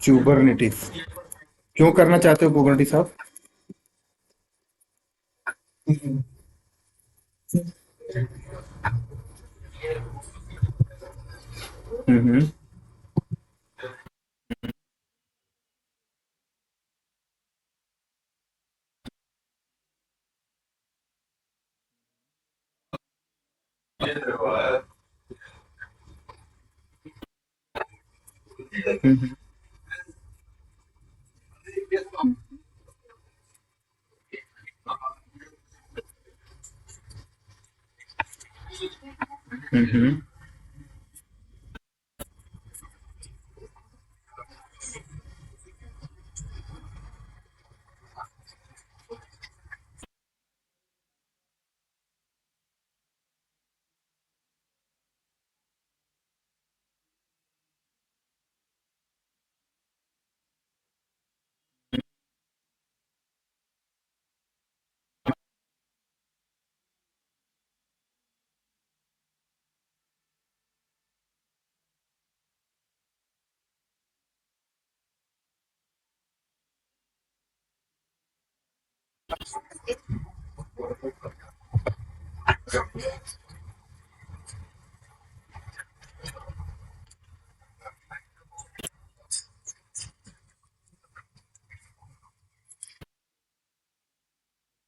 Kubernetes क्यों करना चाहते हो कुबरनिटीज आप? हम्म। हम्म। हम्म।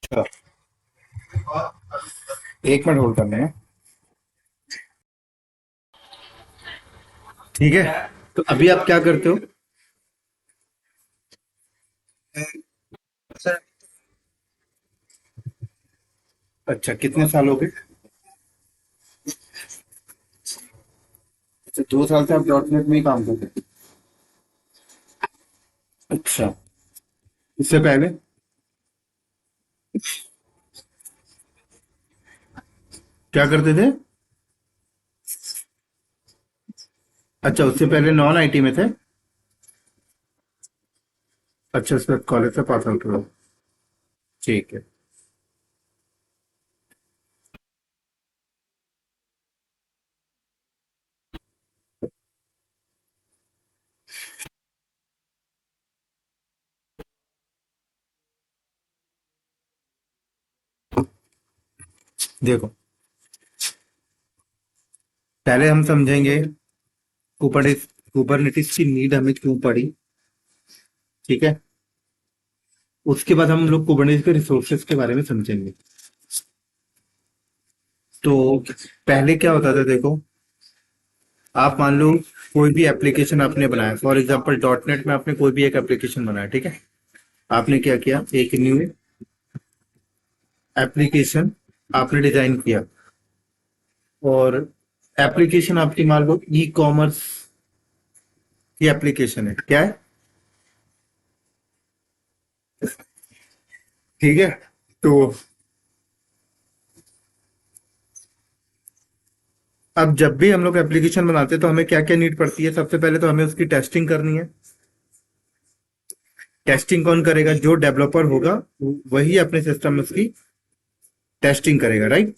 अच्छा, एक मिनट होल्ड करने हैं। ठीक है, तो अभी आप क्या करते हो? अच्छा, कितने साल हो गए? अच्छा, 2 साल से आप डॉट नेट में ही काम करते हैं। अच्छा, इससे पहले? क्या करते थे? अच्छा, उससे पहले नॉन आईटी में थे। अच्छा, सर कॉलेज से पास आउट हुआ। ठीक है। देखो, पहले हम समझेंगे कुबरनिटीज कुबरनिटीज की नीड हमें क्यों पड़ी। ठीक है, उसके बाद हम लोग कुबरनिटीज के रिसोर्सेज के बारे में समझेंगे। तो पहले क्या होता था, देखो, आप मान लो कोई भी एप्लीकेशन आपने बनाया, फॉर एग्जांपल डॉट नेट में आपने कोई भी एक एप्लीकेशन बनाया, ठीक है। आपने क्या किया, एक न्यू एप्लीकेशन आपने डिजाइन किया, और एप्लीकेशन आपकी मान लो ई कॉमर्स की एप्लीकेशन है, क्या है? ठीक है, तो अब जब भी हम लोग एप्लीकेशन बनाते हैं तो हमें क्या क्या नीड पड़ती है? सबसे पहले तो हमें उसकी टेस्टिंग करनी है। टेस्टिंग कौन करेगा? जो डेवलपर होगा वही अपने सिस्टम में उसकी टेस्टिंग करेगा, राइट।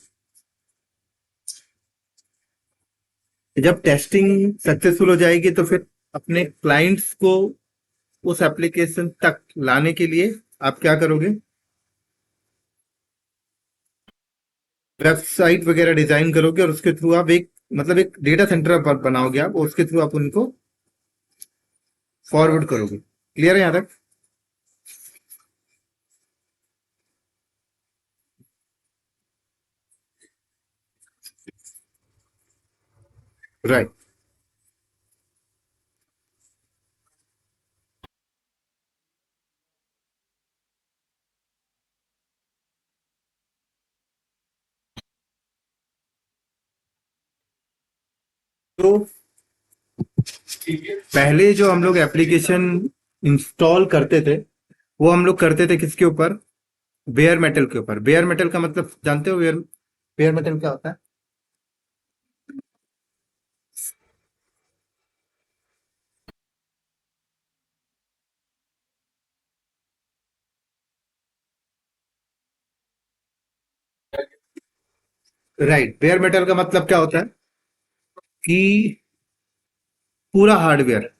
जब टेस्टिंग सक्सेसफुल हो जाएगी तो फिर अपने क्लाइंट्स को उस एप्लीकेशन तक लाने के लिए आप क्या करोगे? वेबसाइट वगैरह डिजाइन करोगे, और उसके थ्रू आप एक, मतलब एक डेटा सेंटर बनाओगे आप, और उसके थ्रू आप उनको फॉरवर्ड करोगे। क्लियर है यहाँ तक? राइट। तो पहले जो हम लोग एप्लीकेशन इंस्टॉल करते थे, वो हम लोग करते थे किसके ऊपर? बेयर मेटल के ऊपर। बेयर मेटल का मतलब जानते हो? बेयर बेयर मेटल क्या होता है? राइट, बेयर मेटल का मतलब क्या होता है कि पूरा हार्डवेयर।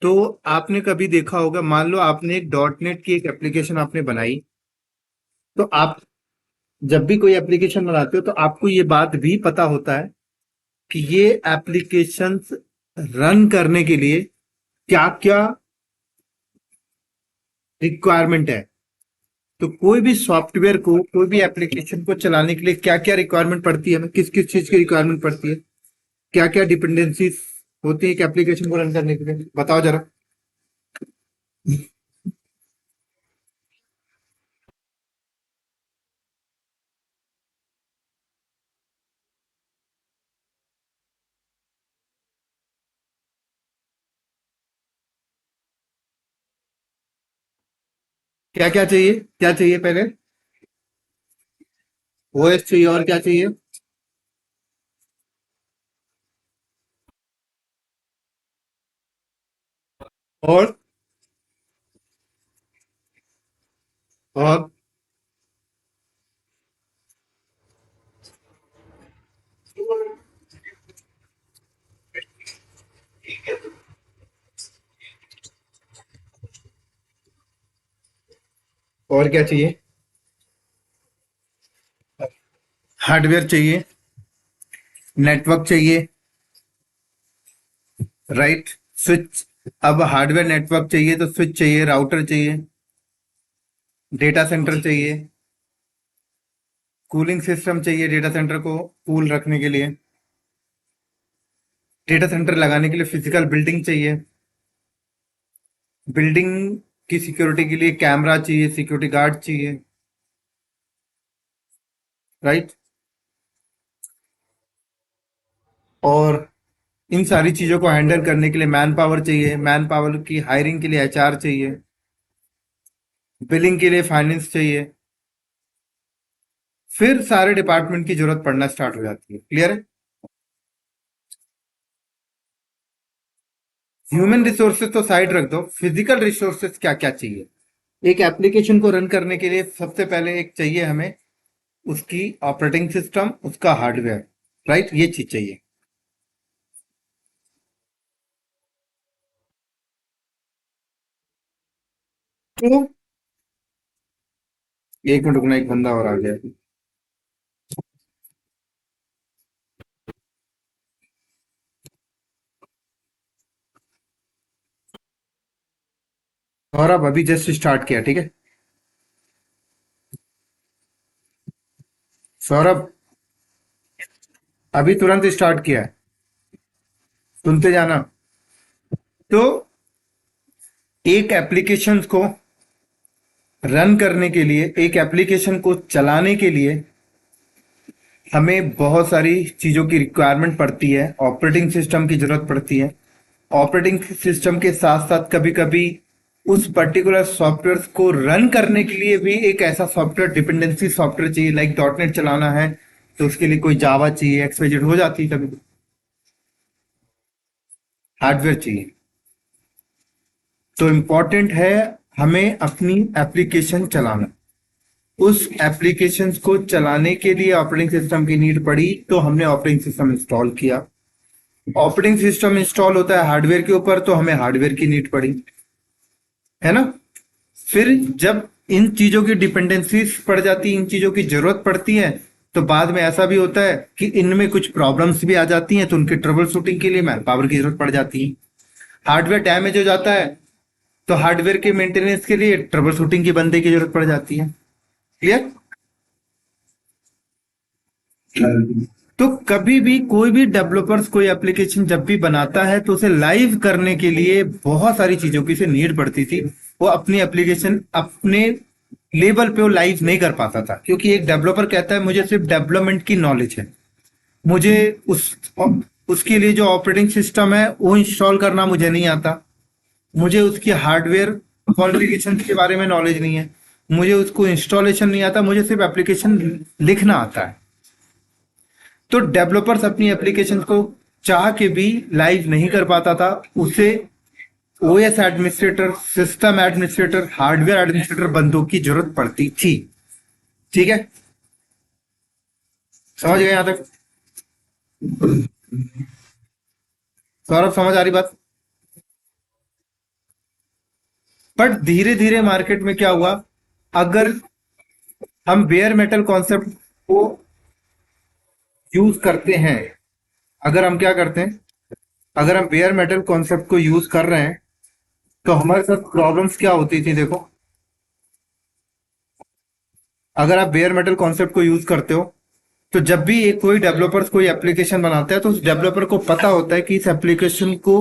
तो आपने कभी देखा होगा, मान लो आपने एक डॉट नेट की एक एप्लीकेशन आपने बनाई, तो आप जब भी कोई एप्लीकेशन बनाते हो तो आपको ये बात भी पता होता है कि ये एप्लीकेशंस रन करने के लिए क्या क्या रिक्वायरमेंट है। तो कोई भी सॉफ्टवेयर को, कोई भी एप्लीकेशन को चलाने के लिए क्या क्या रिक्वायरमेंट पड़ती है, हमें किस किस चीज की रिक्वायरमेंट पड़ती है, क्या क्या डिपेंडेंसीज होती है एक एप्लीकेशन को रन करने के लिए, बताओ जरा। क्या क्या चाहिए, क्या चाहिए पहले? ओएस चाहिए, और क्या चाहिए? और और और क्या चाहिए? हार्डवेयर चाहिए, नेटवर्क चाहिए, राइट, स्विच। अब हार्डवेयर नेटवर्क चाहिए तो स्विच चाहिए, राउटर चाहिए, डेटा सेंटर चाहिए, कूलिंग सिस्टम चाहिए डेटा सेंटर को कूल रखने के लिए, डेटा सेंटर लगाने के लिए फिजिकल बिल्डिंग चाहिए, बिल्डिंग की सिक्योरिटी के लिए कैमरा चाहिए, सिक्योरिटी गार्ड चाहिए, राइट। और इन सारी चीजों को हैंडल करने के लिए मैन पावर चाहिए, मैन पावर की हायरिंग के लिए एचआर चाहिए, बिलिंग के लिए फाइनेंस चाहिए। फिर सारे डिपार्टमेंट की जरूरत पड़ना स्टार्ट हो जाती है। क्लियर है? ह्यूमन रिसोर्सेज तो साइड रख दो, फिजिकल रिसोर्सेज क्या क्या चाहिए एक एप्लीकेशन को रन करने के लिए? सबसे पहले एक चाहिए हमें उसकी ऑपरेटिंग सिस्टम, उसका हार्डवेयर, राइट, ये चीज चाहिए। तो एक मिनट रुकना, एक बंदा और आ गया। सौरभ अभी जस्ट स्टार्ट किया, ठीक है? सौरभ अभी तुरंत स्टार्ट किया है, सुनते जाना। तो एक एप्लीकेशन को रन करने के लिए, एक एप्लीकेशन को चलाने के लिए हमें बहुत सारी चीजों की रिक्वायरमेंट पड़ती है। ऑपरेटिंग सिस्टम की जरूरत पड़ती है। ऑपरेटिंग सिस्टम के साथ साथ कभी कभी उस पर्टिकुलर सॉफ्टवेयर को रन करने के लिए भी एक ऐसा सॉफ्टवेयर, डिपेंडेंसी सॉफ्टवेयर चाहिए। लाइक डॉट नेट चलाना है तो उसके लिए कोई जावा चाहिए, एक्सवाइजेड हो जाती है कभी। हार्डवेयर चाहिए। तो इम्पॉर्टेंट है हमें अपनी एप्लीकेशन चलाना। उस एप्लीकेशन को चलाने के लिए ऑपरेटिंग सिस्टम की नीड पड़ी तो हमने ऑपरेटिंग सिस्टम इंस्टॉल किया। ऑपरेटिंग सिस्टम इंस्टॉल होता है हार्डवेयर के ऊपर, तो हमें हार्डवेयर की नीड पड़ी, है ना? फिर जब इन चीजों की डिपेंडेंसी पड़ जाती है, इन चीजों की जरूरत पड़ती है, तो बाद में ऐसा भी होता है कि इनमें कुछ प्रॉब्लम्स भी आ जाती हैं, तो उनके ट्रबल शूटिंग के लिए मैन पावर की जरूरत पड़ जाती है। हार्डवेयर डैमेज हो जाता है तो हार्डवेयर के मेंटेनेंस के लिए ट्रबल शूटिंग के बंदे की जरूरत पड़ जाती है। क्लियर? तो कभी भी कोई भी डेवलपर्स कोई एप्लीकेशन जब भी बनाता है तो उसे लाइव करने के लिए बहुत सारी चीजों की से नीड पड़ती थी। वो अपनी एप्लीकेशन अपने लेवल पे वो लाइव नहीं कर पाता था, क्योंकि एक डेवलपर कहता है मुझे सिर्फ डेवलपमेंट की नॉलेज है, मुझे उस उसके लिए जो ऑपरेटिंग सिस्टम है वो इंस्टॉल करना मुझे नहीं आता, मुझे उसकी हार्डवेयर कॉन्फ़िगरेशन के बारे में नॉलेज नहीं है, मुझे उसको इंस्टॉलेशन नहीं आता, मुझे सिर्फ एप्लीकेशन लिखना आता है। तो डेवलपर्स अपनी एप्लीकेशन को चाह के भी लाइव नहीं कर पाता था। उसे OS administrator, system administrator, hardware administrator बंदों की जरूरत पड़ती थी। ठीक है? समझ गए यहां तक? सौरभ समझ आ रही बात? बट धीरे धीरे मार्केट में क्या हुआ, अगर हम बेयर मेटल कॉन्सेप्ट को यूज करते हैं, अगर हम क्या करते हैं, अगर हम बेयर मेटल कॉन्सेप्ट को यूज कर रहे हैं, तो हमारे साथ प्रॉब्लम्स क्या होती थी देखो। अगर आप बेयर मेटल कॉन्सेप्ट को यूज करते हो, तो जब भी एक कोई डेवलपर्स कोई एप्लीकेशन बनाता है, तो उस डेवलपर को पता होता है कि इस एप्लीकेशन को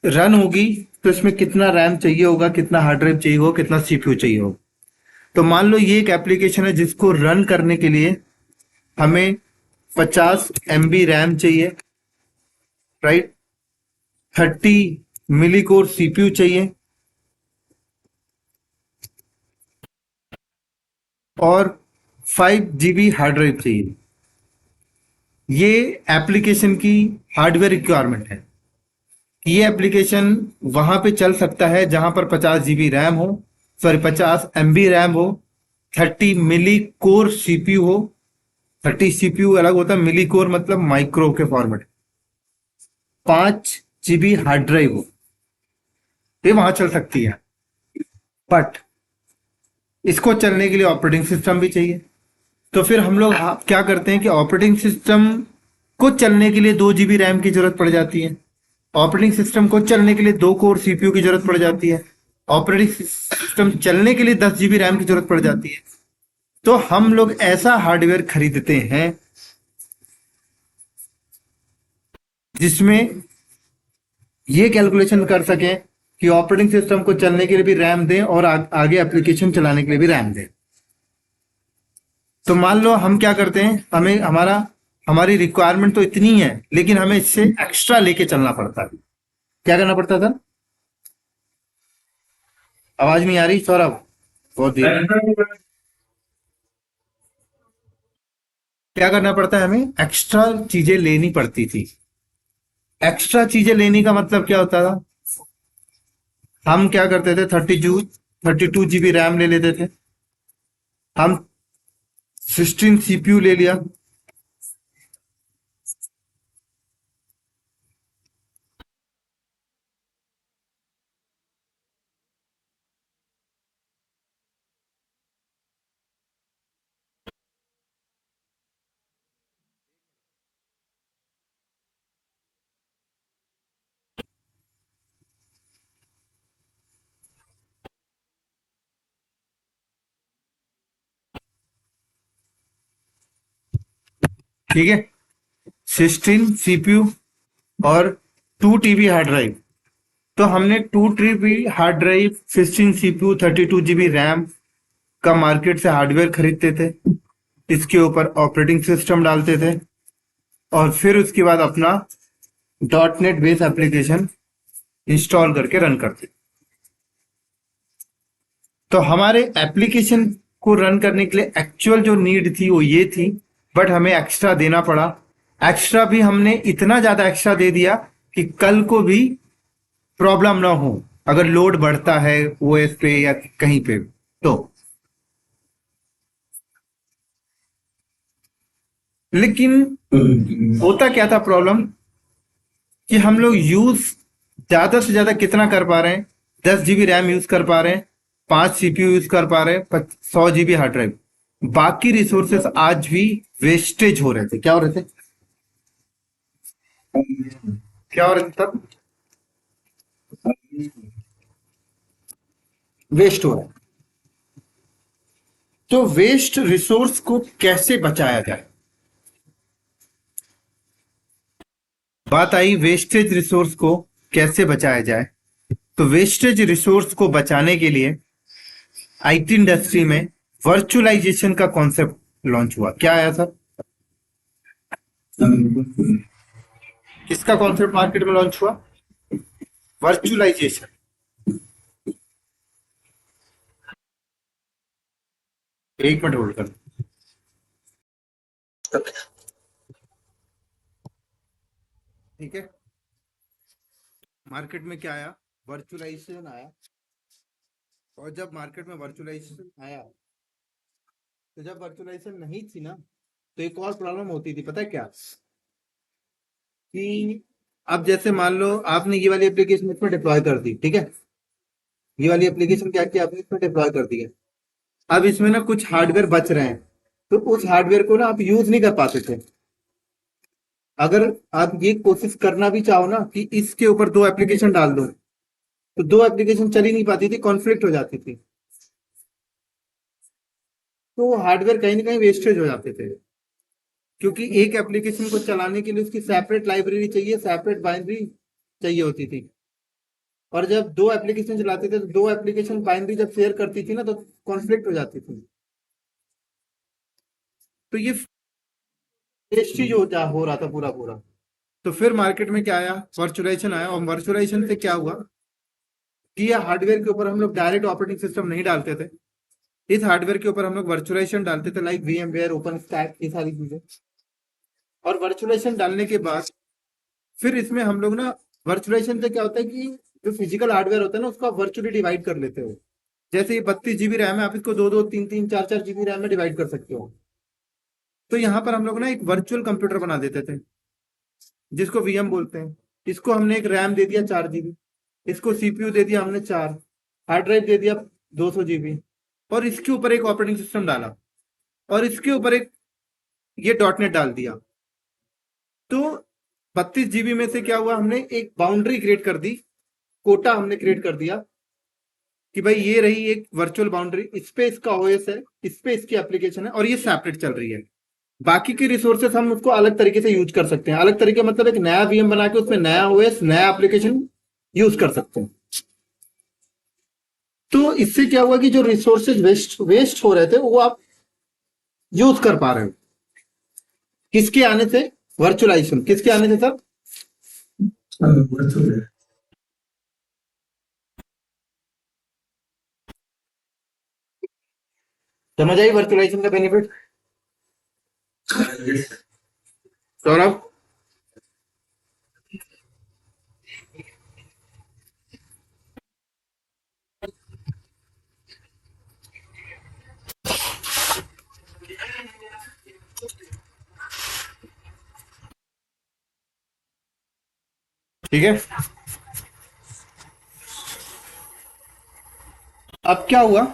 रन होगी तो इसमें कितना रैम चाहिए होगा, कितना हार्ड ड्राइव चाहिए होगा, कितना सीपीयू चाहिए होगा। तो मान लो ये एक एप्लीकेशन है जिसको रन करने के लिए हमें 50 MB रैम चाहिए, राइट, 30 मिली कोर सीपीयू चाहिए, और 5 GB हार्ड ड्राइव चाहिए। ये एप्लीकेशन की हार्डवेयर रिक्वायरमेंट है। ये एप्लीकेशन वहां पे चल सकता है जहां पर 50 GB रैम हो, सॉरी 50 MB रैम हो, 30 मिली कोर सीपीयू हो। 30 सीपीयू अलग होता है, मिली कोर मतलब माइक्रो के फॉर्मेट। 5 GB हार्ड ड्राइव हो, ये वहां चल सकती है। बट इसको चलने के लिए ऑपरेटिंग सिस्टम भी चाहिए। तो फिर हम लोग क्या करते हैं कि ऑपरेटिंग सिस्टम को चलने के लिए 2 GB रैम की जरूरत पड़ जाती है। ऑपरेटिंग सिस्टम को चलने के लिए 2 कोर सीपीयू की जरूरत पड़ जाती है। ऑपरेटिंग सिस्टम चलने के लिए 10 GB रैम की जरूरत पड़ जाती है। तो हम लोग ऐसा हार्डवेयर खरीदते हैं जिसमें ये कैलकुलेशन कर सकें कि ऑपरेटिंग सिस्टम को चलने के लिए भी रैम दें और आगे एप्लीकेशन चलाने के लिए भी रैम दें। तो मान लो हम क्या करते हैं, हमें हमारी रिक्वायरमेंट तो इतनी है, लेकिन हमें इससे एक्स्ट्रा लेके चलना पड़ता है। क्या करना पड़ता था? आवाज नहीं आ रही सौरभ? बहुत धीरे। क्या करना पड़ता है, हमें एक्स्ट्रा चीजें लेनी पड़ती थी। एक्स्ट्रा चीजें लेने का मतलब क्या होता था, हम क्या करते थे, 32 GB रैम ले लेते थे, हम 16 सीपीयू ले लिया। ठीक है, 16 सीपीयू और 2 TB हार्ड ड्राइव। तो हमने 2 TB hard drive, 16 CPU, 32 GB RAM का मार्केट से हार्डवेयर खरीदते थे, इसके ऊपर ऑपरेटिंग सिस्टम डालते थे, और फिर उसके बाद अपना .NET बेस एप्लीकेशन इंस्टॉल करके रन करते। तो हमारे एप्लीकेशन को रन करने के लिए एक्चुअल जो नीड थी वो ये थी, बट हमें एक्स्ट्रा देना पड़ा। एक्स्ट्रा भी हमने इतना ज्यादा एक्स्ट्रा दे दिया कि कल को भी प्रॉब्लम ना हो, अगर लोड बढ़ता है ओएस पे या कहीं पे। तो लेकिन होता क्या था प्रॉब्लम, कि हम लोग यूज ज्यादा से ज्यादा कितना कर पा रहे हैं, 10 GB रैम यूज कर पा रहे हैं, 5 सीपीयू यूज कर पा रहे हैं, 100 GB हार्ड ड्राइव। बाकी रिसोर्सेस आज भी वेस्टेज हो रहे थे। क्या हो रहे थे? क्या हो रहे थे तब? वेस्ट हो रहा है। तो वेस्ट रिसोर्स को कैसे बचाया जाए? बात आई वेस्टेज रिसोर्स को कैसे बचाया जाए। तो वेस्टेज रिसोर्स को बचाने के लिए आईटी इंडस्ट्री में वर्चुअलाइजेशन का कॉन्सेप्ट लॉन्च हुआ। क्या आया सर? किसका कॉन्सेप्ट मार्केट में लॉन्च हुआ? वर्चुअलाइजेशन। एक मिनट होल्ड कर। ठीक है, मार्केट में क्या आया? वर्चुअलाइजेशन आया। और जब मार्केट में वर्चुअलाइजेशन आया, तो जब वर्चुअलाइजेशन नहीं थी ना, तो एक और प्रॉब्लम होती थी, पता है क्या? कि अब जैसे मान लो आपने ये वाली एप्लीकेशन इसमें डिप्लॉय कर दी, ठीक है, ये वाली एप्लीकेशन क्या किया आपने इसमें डिप्लॉय कर दी है। अब इसमें ना कुछ हार्डवेयर बच रहे हैं, तो उस हार्डवेयर को ना आप यूज नहीं कर पाते थे। अगर आप ये कोशिश करना भी चाहो ना कि इसके ऊपर दो एप्लीकेशन डाल दो, तो दो एप्लीकेशन चल ही नहीं पाती थी, कॉन्फ्लिक्ट हो जाती थी, तो हार्डवेयर कहीं ना कहीं वेस्टेज हो जाते थे, क्योंकि एक एप्लीकेशन को चलाने के लिए उसकी सेपरेट लाइब्रेरी चाहिए, सेपरेट बाइनरी चाहिए होती थी। और जब दो एप्लीकेशन चलाते थे तो दो एप्लीकेशन बाइनरी जब शेयर करती थी ना, तो कॉन्फ्लिक्ट हो जाती थी। तो ये वेस्टेज हो रहा था पूरा पूरा। तो फिर मार्केट में क्या आया, वर्चुअलाइजेशन आया, और वर्चुअलाइजेशन से क्या हुआ कि ये हार्डवेयर के ऊपर हम लोग डायरेक्ट ऑपरेटिंग सिस्टम नहीं डालते थे, इस हार्डवेयर के ऊपर हम लोग वर्चुअलाइजेशन डालते थे, लाइक VMware, ओपन स्टैक, ये सारी चीजें। और वर्चुअलाइजेशन डालने के बाद फिर इसमें हम लोग ना, वर्चुअलाइजेशन से क्या होता है कि जो फिजिकल हार्डवेयर होता है ना, उसको आप वर्चुअली डिवाइड कर लेते हो। जैसे ये 32 GB रैम है, आप इसको 2 2 3 3 4 4 GB रैम में डिवाइड कर सकते हो। तो यहाँ पर हम लोग ना एक वर्चुअल कंप्यूटर बना देते थे, जिसको VM बोलते हैं। इसको हमने एक रैम दे दिया 4 GB, इसको CPU दे दिया हमने 4, हार्ड ड्राइव दे दिया 200 GB, और इसके ऊपर एक ऑपरेटिंग सिस्टम डाला, और इसके ऊपर एक ये डॉटनेट डाल दिया। तो 32 GB में से क्या हुआ, हमने एक बाउंड्री क्रिएट कर दी, कोटा हमने क्रिएट कर दिया कि भाई ये रही एक वर्चुअल बाउंड्री, इस पे इसका OS है, इस पे इसकी एप्लीकेशन है, और ये सेपरेट चल रही है। बाकी के रिसोर्सेस हम उसको अलग तरीके से यूज कर सकते हैं। अलग तरीके मतलब एक नया VM बना के उसमें नया OS, नया एप्लीकेशन यूज कर सकते हैं। तो इससे क्या हुआ कि जो रिसोर्सेज वेस्ट हो रहे थे वो आप यूज कर पा रहे हो। किसके आने से, वर्चुअलाइजेशन किसके आने से सर? समझ आई वर्चुअलाइजेशन का बेनिफिट सौरभ? ठीक है, अब क्या हुआ,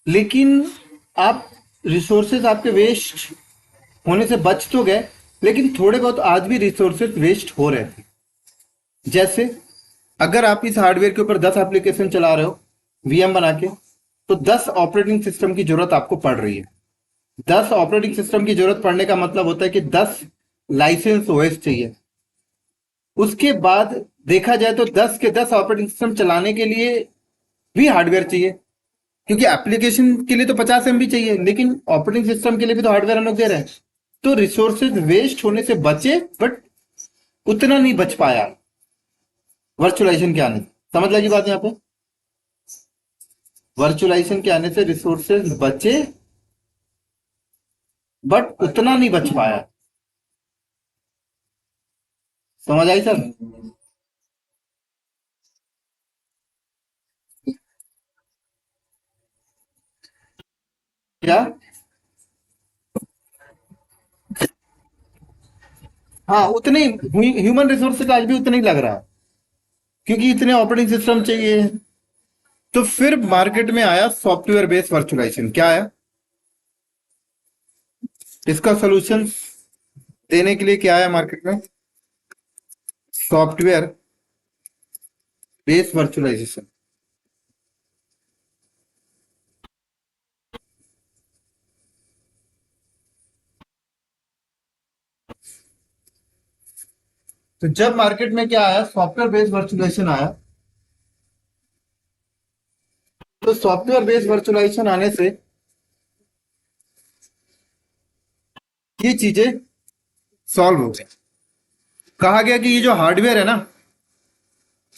लेकिन आप रिसोर्सेज आपके वेस्ट होने से बच तो गए, लेकिन थोड़े बहुत आज भी रिसोर्सेज वेस्ट हो रहे थे। जैसे अगर आप इस हार्डवेयर के ऊपर 10 एप्लीकेशन चला रहे हो VM बना के, तो 10 ऑपरेटिंग सिस्टम की जरूरत आपको पड़ रही है। 10 ऑपरेटिंग सिस्टम की जरूरत पड़ने का मतलब होता है कि 10 लाइसेंस OS चाहिए। उसके बाद देखा जाए तो 10 के 10 ऑपरेटिंग सिस्टम चलाने के लिए भी हार्डवेयर चाहिए, क्योंकि एप्लीकेशन के लिए तो 50 MB चाहिए, लेकिन ऑपरेटिंग सिस्टम के लिए भी तो हार्डवेयर हम लोग दे रहे हैं। तो रिसोर्सेज वेस्ट होने से बचे, बट उतना नहीं बच पाया वर्चुअलाइजेशन के आने से। समझ लगी बात यहाँ पे? वर्चुअलाइजेशन के आने से रिसोर्सेज बचे, बट उतना नहीं बच पाया। समझ आई सर? क्या? हाँ, उतने ह्यूमन रिसोर्सेज आज भी उतने ही लग रहा है, क्योंकि इतने ऑपरेटिंग सिस्टम चाहिए। तो फिर मार्केट में आया सॉफ्टवेयर बेस्ड वर्चुअलाइजेशन। क्या आया, इसका सोल्यूशन देने के लिए क्या आया मार्केट में? Software based virtualization. तो जब मार्केट में क्या आया, सॉफ्टवेयर बेस्ड वर्चुअलाइजेशन आया, तो सॉफ्टवेयर बेस्ड वर्चुअलाइजेशन आने से ये चीजें सॉल्व हो गई। कहा गया कि ये जो हार्डवेयर है ना,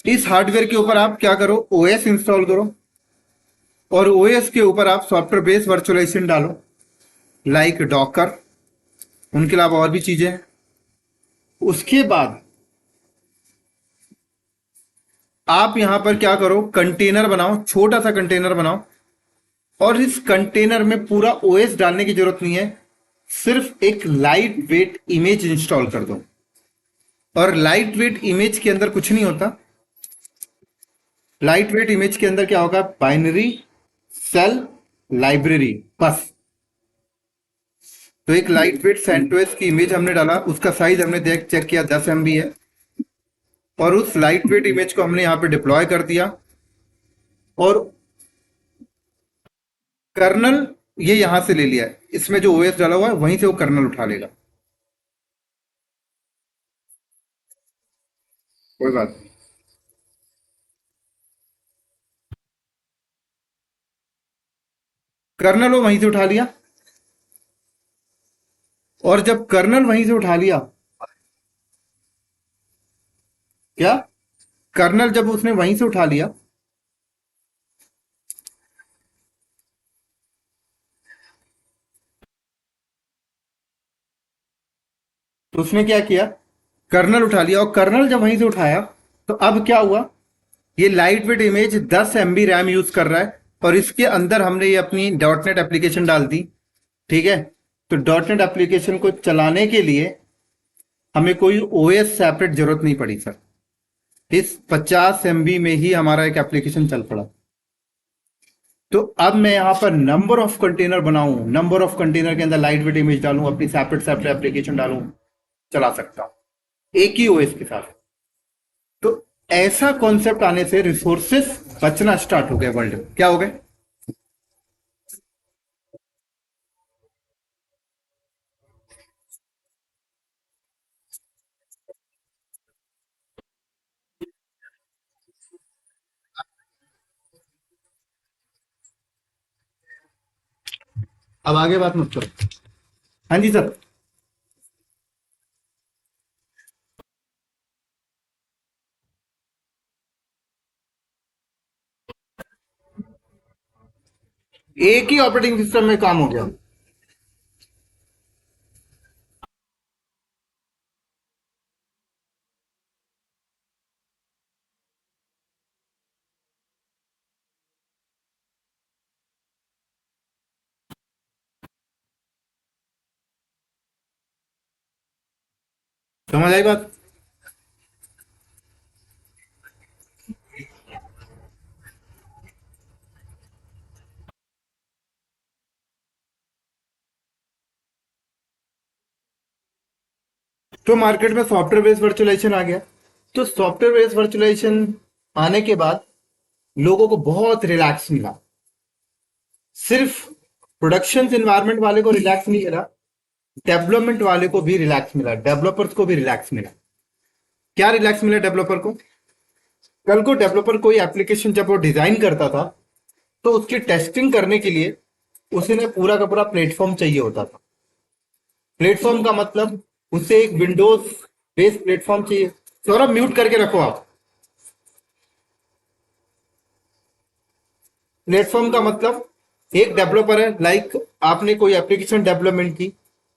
इस हार्डवेयर के ऊपर आप क्या करो, OS इंस्टॉल करो, और OS के ऊपर आप सॉफ्टवेयर बेस्ड वर्चुअलाइजेशन डालो, लाइक डॉकर, उनके अलावा और भी चीजें हैं। उसके बाद आप यहां पर क्या करो, कंटेनर बनाओ, छोटा सा कंटेनर बनाओ, और इस कंटेनर में पूरा ओएस डालने की जरूरत नहीं है, सिर्फ एक लाइट वेट इमेज इंस्टॉल कर दो। और लाइट वेट इमेज के अंदर कुछ नहीं होता। लाइट वेट इमेज के अंदर क्या होगा, बाइनरी सेल लाइब्रेरी बस। तो एक लाइट वेट सेंटोस की इमेज हमने डाला, उसका साइज हमने देख चेक किया 10 MB है, और उस लाइट वेट इमेज को हमने यहां पे डिप्लॉय कर दिया, और कर्नल ये यहां से ले लिया है, इसमें जो ओएस डाला हुआ है वहीं से वो कर्नल उठा लेगा। कोई बात नहीं। कर्नल वो वहीं से उठा लिया, और जब कर्नल वहीं से उठा लिया, क्या, कर्नल जब उसने वहीं से उठा लिया, तो उसने क्या किया, कर्नल उठा लिया, और कर्नल जब वहीं से उठाया, तो अब क्या हुआ, ये light weight image 10 MB RAM use कर रहा है, और इसके अंदर हमने ये अपनी डॉट नेट एप्लीकेशन डाल दी। ठीक है, तो डॉट नेट एप्लीकेशन को चलाने के लिए हमें कोई ओएस सेपरेट जरूरत नहीं पड़ी सर। इस 50 MB में ही हमारा एक एप्लीकेशन चल पड़ा। तो अब मैं यहां पर नंबर ऑफ कंटेनर बनाऊं, नंबर ऑफ कंटेनर के अंदर लाइट वेट इमेज डालूं, अपनी सेपरेट सेपरेट एप्लीकेशन डालूं, चला सकता हूं एक ही ओएस के साथ। तो ऐसा कॉन्सेप्ट आने से रिसोर्सेस बचना स्टार्ट हो गया वर्ल्ड में। क्या हो गए, अब आगे बात मत करो। हाँ जी सर। एक ही ऑपरेटिंग सिस्टम में काम हो गया। समझ आई बात। तो मार्केट में सॉफ्टवेयर बेस्ड वर्चुअलाइजेशन आ गया। तो सॉफ्टवेयर बेस्ड वर्चुअलाइजेशन आने के बाद लोगों को बहुत रिलैक्स मिला। सिर्फ प्रोडक्शन एनवायरनमेंट वाले को रिलैक्स नहीं मिला, डेवलपमेंट वाले को भी रिलैक्स मिला, डेवलपर्स को भी रिलैक्स मिला। क्या रिलैक्स मिला डेवलपर को, कल को डेवलपर कोई एप्लीकेशन जब वो डिजाइन करता था, तो उसकी टेस्टिंग करने के लिए उसे पूरा का पूरा प्लेटफॉर्म चाहिए होता था। प्लेटफॉर्म का मतलब उसे एक विंडोज बेस्ड प्लेटफॉर्म चाहिए। सौरभ म्यूट करके रखो आप। प्लेटफॉर्म का मतलब एक डेवलपर है, लाइक आपने कोई एप्लीकेशन डेवलपमेंट की,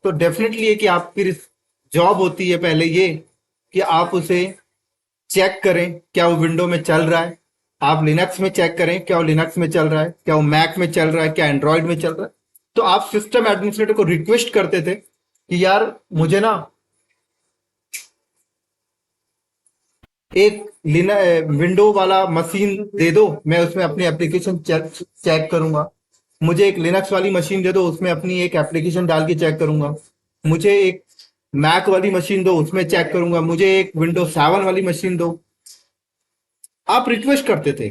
तो डेफिनेटली है कि आपकी जॉब होती है पहले ये कि आप उसे चेक करें क्या वो विंडो में चल रहा है, आप लिनक्स में चेक करें क्या वो लिनक्स में चल रहा है, क्या वो मैक में चल रहा है, क्या एंड्रॉयड में चल रहा है। तो आप सिस्टम एडमिनिस्ट्रेटर को रिक्वेस्ट करते थे कि यार मुझे ना एक विंडो वाला मशीन दे दो, मैं उसमें अपनी एप्लीकेशन चेक करूंगा। मुझे एक लिनक्स वाली मशीन दे दो, उसमें अपनी एक एप्लीकेशन डाल के चेक करूंगा। मुझे एक मैक वाली मशीन दो, उसमें चेक करूंगा। मुझे एक विंडोज 7 वाली मशीन दो। आप रिक्वेस्ट करते थे।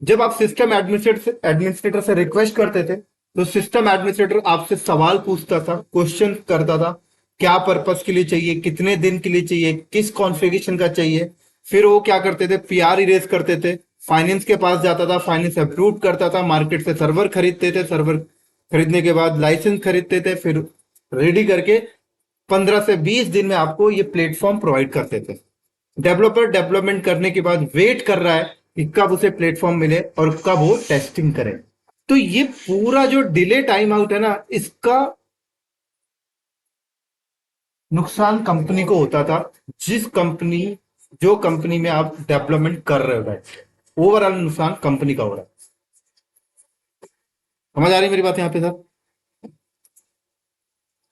जब आप सिस्टम एडमिनिस्ट्रेटर से रिक्वेस्ट करते थे, तो सिस्टम एडमिनिस्ट्रेटर आपसे सवाल पूछता था, क्वेश्चन करता था, क्या पर्पस के लिए चाहिए, कितने दिन के लिए चाहिए, किस कॉन्फ़िगरेशन का चाहिए। फिर वो क्या करते थे, पीआर इरेज करते थे, फाइनेंस के पास जाता था, फाइनेंस अप्रूव करता था, मार्केट से सर्वर खरीदते थे, सर्वर खरीदने के बाद लाइसेंस खरीदते थे, फिर रेडी करके 15 से 20 दिन में आपको ये प्लेटफॉर्म प्रोवाइड करते थे। डेवलपर डेवलपमेंट करने के बाद वेट कर रहा है कि कब उसे प्लेटफॉर्म मिले और कब वो टेस्टिंग करे। तो ये पूरा जो डिले टाइम आउट है ना, इसका नुकसान कंपनी को होता था। जिस कंपनी जो कंपनी में आप डेवलपमेंट कर रहे हो बैठ, ओवरऑल नुकसान कंपनी का हो रहा है। समझ आ रही है मेरी बात यहाँ पे सर?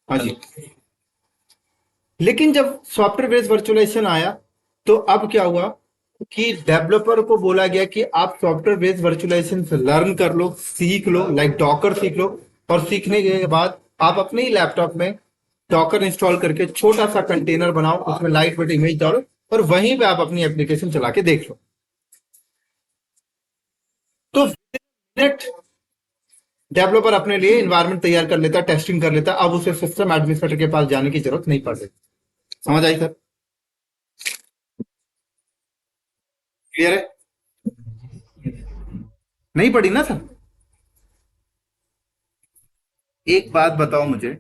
हाँ जी। लेकिन जब सॉफ्टवेयर बेस्ड वर्चुअलाइजेशन आया तो अब क्या हुआ कि डेवलपर को बोला गया कि आप सॉफ्टवेयर बेस्ड वर्चुअलाइजेशन से लर्न कर लो, सीख लो, लाइक डॉकर सीख लो, और सीखने के बाद आप अपने ही लैपटॉप में डॉकर इंस्टॉल करके छोटा सा कंटेनर बनाओ, उसमें लाइट वेट इमेज डालो, और वहीं पे आप अपनी एप्लीकेशन चला के देख लो। तो नेट डेवलपर अपने लिए इन्वायरमेंट तैयार कर लेता, टेस्टिंग कर लेता, अब उसे सिस्टम एडमिनिस्ट्रेटर के पास जाने की जरूरत नहीं पड़ रही। समझ आई सर? क्लियर है? नहीं पड़ी ना सर? एक बात बताओ मुझे,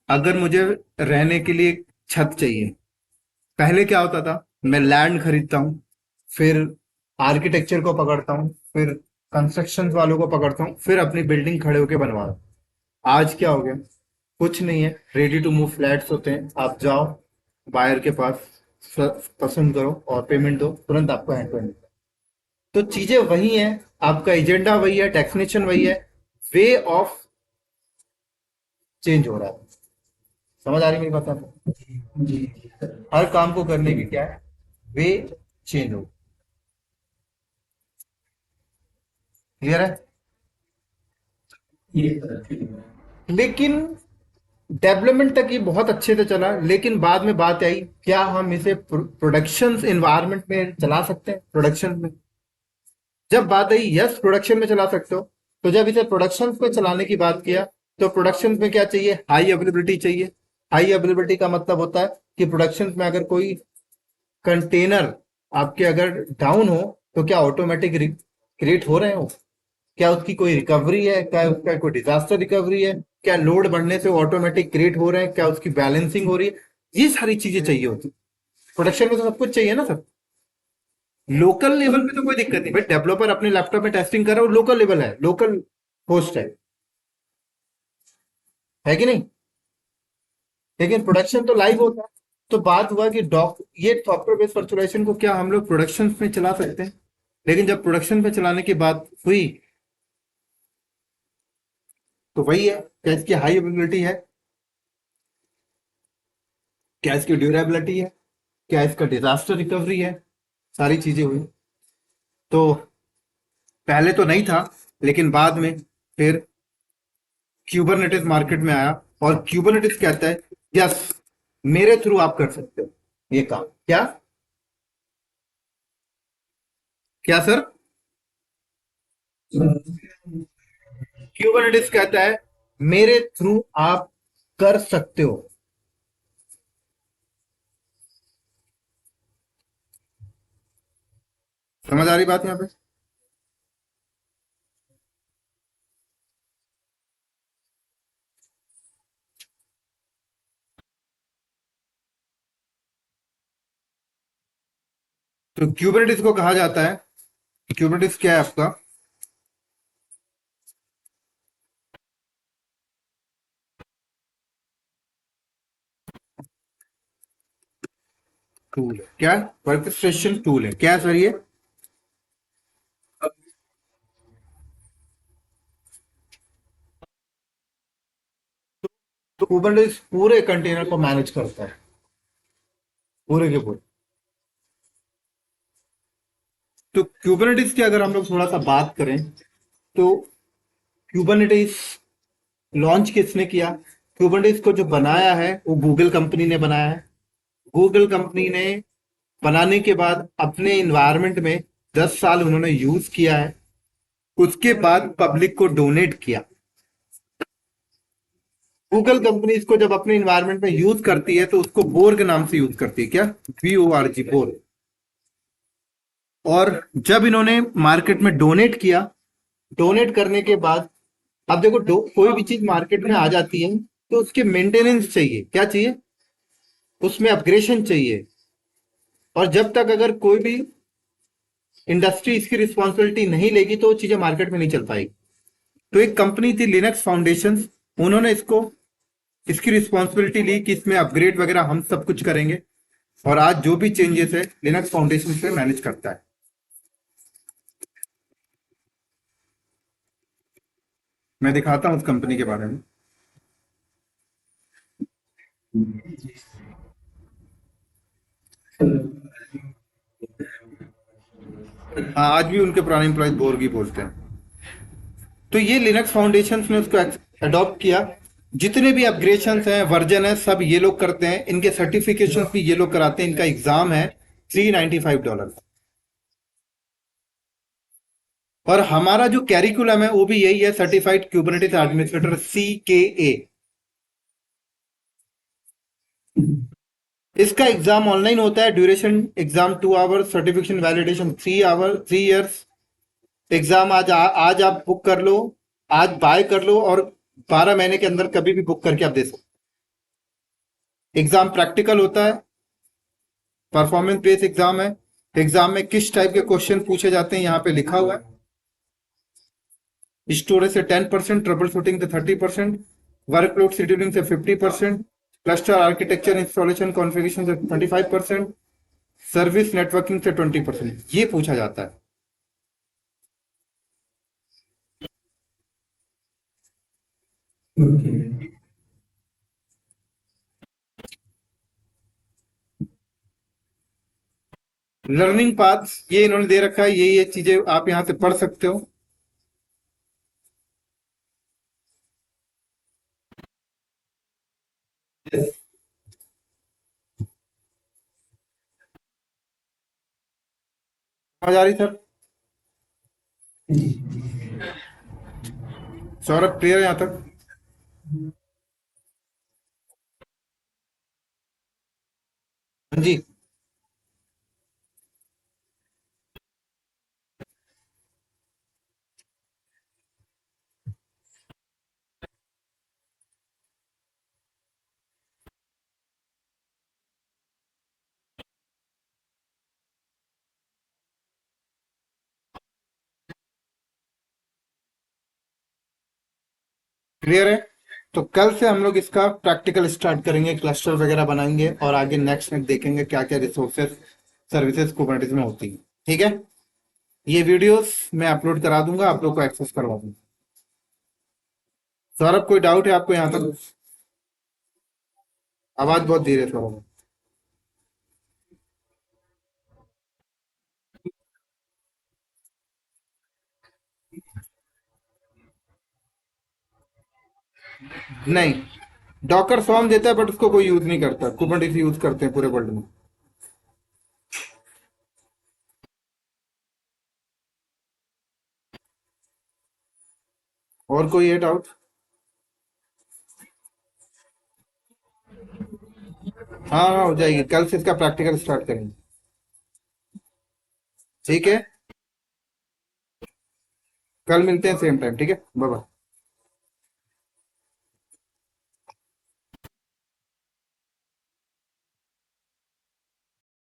अगर मुझे रहने के लिए छत चाहिए, पहले क्या होता था, मैं लैंड खरीदता हूँ, फिर आर्किटेक्चर को पकड़ता हूँ, फिर कंस्ट्रक्शन वालों को पकड़ता हूँ, फिर अपनी बिल्डिंग खड़े होके बनवा रहा हूँ। आज क्या हो गया, कुछ नहीं है, रेडी टू मूव फ्लैट्स होते हैं, आप जाओ बायर के पास, पसंद करो और पेमेंट दो, तुरंत आपको हैंड टू हैंड। तो चीजें वही हैं, आपका एजेंडा वही है, डेफिनेशन वही है, वे ऑफ चेंज हो रहा है। समझ आ रही है मेरी बात आपको? हर काम को करने की क्या है, वे चेंज हो। क्लियर है? लेकिन डेवलपमेंट तक ये बहुत अच्छे से चला, लेकिन बाद में बात आई, क्या हम इसे प्रोडक्शन एनवायरनमेंट में चला सकते हैं? प्रोडक्शन में जब बात आई, यस प्रोडक्शन में चला सकते हो, तो जब इसे प्रोडक्शन पे चलाने की बात किया, तो प्रोडक्शन में क्या चाहिए, हाई अवेलेबिलिटी चाहिए। हाई अवेलेबिलिटी का मतलब होता है कि प्रोडक्शन में अगर कोई कंटेनर आपके अगर डाउन हो, तो क्या ऑटोमेटिक क्रिएट हो रहे हो, क्या उसकी कोई रिकवरी है, क्या उसका कोई डिजास्टर रिकवरी है, क्या लोड बढ़ने से ऑटोमेटिक क्रिएट हो रहे हैं, क्या उसकी बैलेंसिंग हो रही है, ये सारी चीजें चाहिए होती। प्रोडक्शन में तो सब कुछ चाहिए ना सर। लोकल लेवल पे तो कोई दिक्कत नहीं भाई, डेवलपर अपने लैपटॉप में टेस्टिंग कर रहा है, वो लोकल लेवल है, लोकल होस्ट है कि नहीं? लेकिन प्रोडक्शन तो लाइव होता है। तो बात हुआ कि डॉक ये सॉफ्टवेयर बेस्ड वर्चुअलाइजेशन को क्या हम लोग प्रोडक्शन में चला सकते हैं? लेकिन जब प्रोडक्शन पे चलाने की बात हुई, तो वही है, क्या इसकी हाई अवेलेबिलिटी है, क्या इसकी ड्यूरेबिलिटी है, क्या इसका डिजास्टर रिकवरी है, सारी चीजें हुई। तो पहले तो नहीं था, लेकिन बाद में फिर क्यूबरनेटिस मार्केट में आया, और क्यूबरनेटिस कहता है यस, मेरे थ्रू आप कर सकते हो ये काम। क्या? क्या सर? क्यूबरनेटिस कहता है मेरे थ्रू आप कर सकते हो। समझ आ रही बात यहाँ पे? तो क्यूबरनेटिस को कहा जाता है, क्यूबरनेटिस क्या है आपका? टूल है क्या? वर्कस्टेशन टूल है क्या सर ये? तो कुबरनेटिस पूरे कंटेनर को मैनेज करता है, पूरे के पूरे। तो क्यूबरनेटिस की अगर हम लोग थोड़ा सा बात करें, तो क्यूबरनेटिस लॉन्च किसने किया? क्यूबरनेटिस को जो बनाया है वो गूगल कंपनी ने बनाया है। गूगल कंपनी ने बनाने के बाद अपने इन्वायरमेंट में 10 साल उन्होंने यूज किया है, उसके बाद पब्लिक को डोनेट किया। गूगल कंपनी इसको जब अपने इन्वायरमेंट में यूज करती है, तो उसको बोर के नाम से यूज करती है। क्या? BORG, bore. और जब इन्होंने मार्केट में डोनेट किया, डोनेट करने के बाद, अब देखो कोई भी चीज मार्केट में आ जाती है, तो उसके मेंटेनेंस चाहिए, क्या चाहिए, उसमें अपग्रेडेशन चाहिए। और जब तक अगर कोई भी इंडस्ट्री इसकी रिस्पॉन्सिबिलिटी नहीं लेगी, तो वो चीजें मार्केट में नहीं चल पाएगी। तो एक कंपनी थी लिनक्स फाउंडेशन, उन्होंने इसको इसकी रिस्पॉन्सिबिलिटी ली कि इसमें अपग्रेड वगैरह हम सब कुछ करेंगे। और आज जो भी चेंजेस है लिनक्स फाउंडेशन से मैनेज करता है। मैं दिखाता हूँ उस कंपनी के बारे में। हाँ, आज भी उनके पुराने एम्प्लॉयज बोर्गी बोलते हैं। तो ये लिनक्स फाउंडेशन ने उसको अडॉप्ट किया। जितने भी अपग्रेडेशन हैं, वर्जन है, सब ये लोग करते हैं। इनके सर्टिफिकेशन भी ये लोग कराते हैं। इनका एग्जाम है $395। और हमारा जो कैरिकुलम है वो भी यही है, सर्टिफाइड क्यूबरनेटिस एडमिनिस्ट्रेटर, CKA। इसका एग्जाम ऑनलाइन होता है। Duration exam 2 hours, certification validation 3 hour, 3 years. Exam आज आप बुक कर लो, आज बाय कर लो, और 12 महीने के अंदर कभी भी बुक करके आप दे सकते। एग्जाम प्रैक्टिकल होता है, परफॉर्मेंस बेस्ड एग्जाम है। एग्जाम में किस टाइप के क्वेश्चन पूछे जाते हैं यहाँ पे लिखा हुआ है। स्टोरेज से 10%, ट्रबल शूटिंग से 30%, वर्कलोड शेड्यूलिंग से 50%, क्लस्टर आर्किटेक्चर इंस्टॉलेशन कॉन्फ़िगरेशन से 25%, सर्विस नेटवर्किंग से 20%, ये पूछा जाता है। लर्निंग पाथ ये इन्होंने दे रखा है, ये चीजें आप यहाँ से पढ़ सकते हो। समझ आ रही सर? सौरभ क्लियर है यहाँ तक? हाँ जी। क्लियर है? तो कल से हम लोग इसका प्रैक्टिकल स्टार्ट करेंगे, क्लस्टर वगैरह बनाएंगे, और आगे नेक्स्ट में देखेंगे क्या क्या रिसोर्सेज सर्विसेज कुबरनेटिस में होती है। ठीक है? ये वीडियोस मैं अपलोड करा दूंगा, आप लोग को एक्सेस करवा दूंगा। सौरभ, कोई डाउट है आपको यहाँ तक? आवाज बहुत धीरे है सौरभ। नहीं, डॉकर फॉर्म देता है बट उसको कोई यूज नहीं करता। कुबरनेटिस यूज करते हैं पूरे वर्ल्ड में। और कोई है डाउट? हाँ हाँ, हो जाएगी। कल से इसका प्रैक्टिकल स्टार्ट करेंगे। ठीक है, कल मिलते हैं सेम टाइम। ठीक है, बाय बाय।